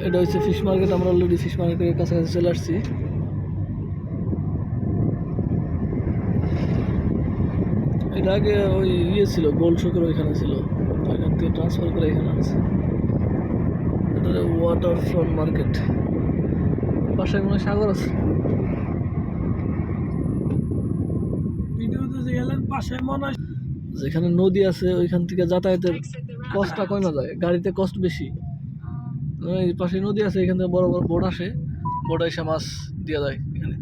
এটা হচ্ছে fish market. আমরা অলরেডি ফিশ মার্কেটের কাছাকাছি চলে আসছি। এটা আগে ওই ছিল, গোল্ড শোকের ওইখানে ছিল, ওইখান থেকে ট্রান্সফার করে এখানে আছে। এটা ওয়াটার ফ্রন্ট মার্কেট। পাশে মনে হয় সাগর আছে। যেখানে নদী আছে ওইখান থেকে যাতায়াতের কষ্টটা কমে যায়, গাড়িতে কষ্ট বেশি। এই পাশে নদী আছে, এখান থেকে বড় বড় বোট আসে, বোট এসে মাছ দিয়ে যায় এখানে।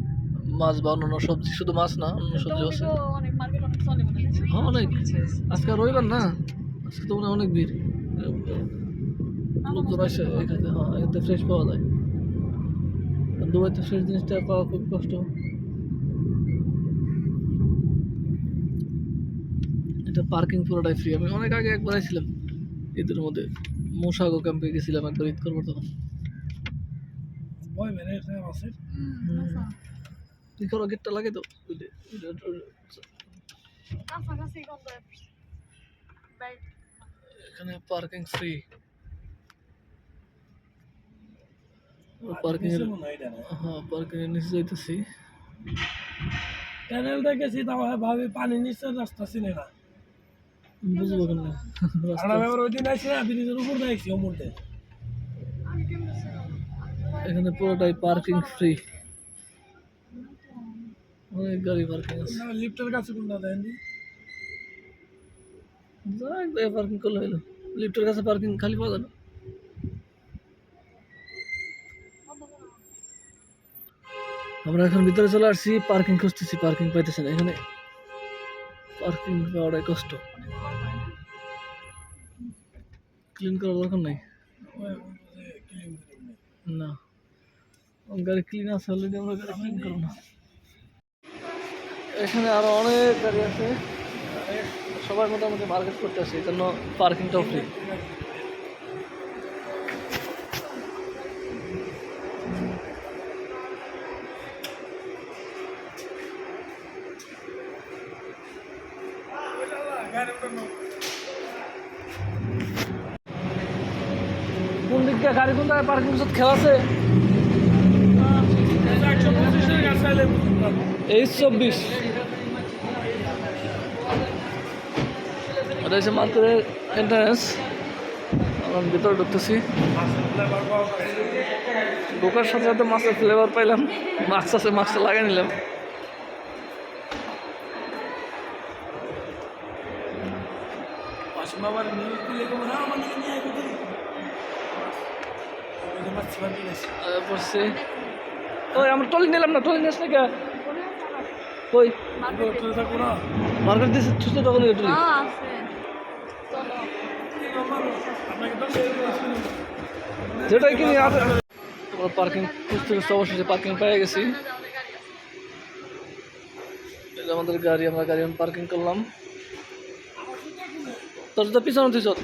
মাছ বা অন্যান্য সবজি, শুধু মাছ না, অন্য সবজি আছে। হ্যাঁ অনেক, আজকে রবিবার না, আজকে তো অনেক ভিড়, লোকজন আসে এখানে। হ্যাঁ এখানে ফ্রেশ পাওয়া যায়। দুবাইতে ফ্রেশ জিনিসটা পাওয়া খুব কষ্ট। এটা পার্কিং পুরোটাই ফ্রি। আমি অনেক আগে একবার আইছিলাম ঈদের মধ্যে, মোশাগো ক্যাম্পে গেছিলাম একবার ঈদ করবো তখন। তুই করো, গেটটা লাগে তো এখানে পার্কিং ফ্রি। পার্কিং এর, হ্যাঁ পার্কিং এর নিচে যাইতেছি। টানেলটা গেছি, তাও ভাবে পানি নিচে রাস্তা চিনে না, বুঝবো কেন ওই দিন আইসি না, ব্রিজের উপর দেখছি অমরতে। এখানে পুরোটাই পার্কিং ফ্রি, অনেক গাড়ি পার্কিং আছে। লিফটের কাছে কোনটা দেন? পার্কিং করলে হলো, লিফটের কাছে পার্কিং খালি পাওয়া যায় না। আমরা এখন ভিতরে চলে আসছি, পার্কিং খুঁজতেছি, পার্কিং পাইতেছি না এখানে। পার্কিং পাওয়াটাই কষ্ট। ক্লিন করার দরকার নাই না, গাড়ি ক্লিন আছে অলরেডি, আমরা গাড়ি ক্লিন করবো না। এখানে আরো অনেক গাড়ি আছে, সবাই মোটামুটি মার্কেট করতে আসে, এই জন্য পার্কিংটাও ফ্রি। কোন দিক দিয়ে গাড়ি, কোন জায়গায় পার্কিং খেলা আছে? 24। এটা হচ্ছে মার্কেটের এন্ট্রান্স। আমরা ভিতরে ঢুকতেছি, ঢোকার সাথে সাথে মাছের ফ্লেভার পাইলাম। মাছ আছে, মাছটা লাগিয়ে নিলাম। ওই আমরা টলি নিলাম না, টলি নিস না কে? ওই মার্কেট দিয়েছে ছুটে তখন টলি। যেটাই কিনি পার্কিং খুঁজতে খুঁজতে অবশেষে পার্কিং পেয়ে গেছি। আমাদের গাড়ি, আমরা গাড়ি পার্কিং করলাম। তোর তো পিছনে তুই চল।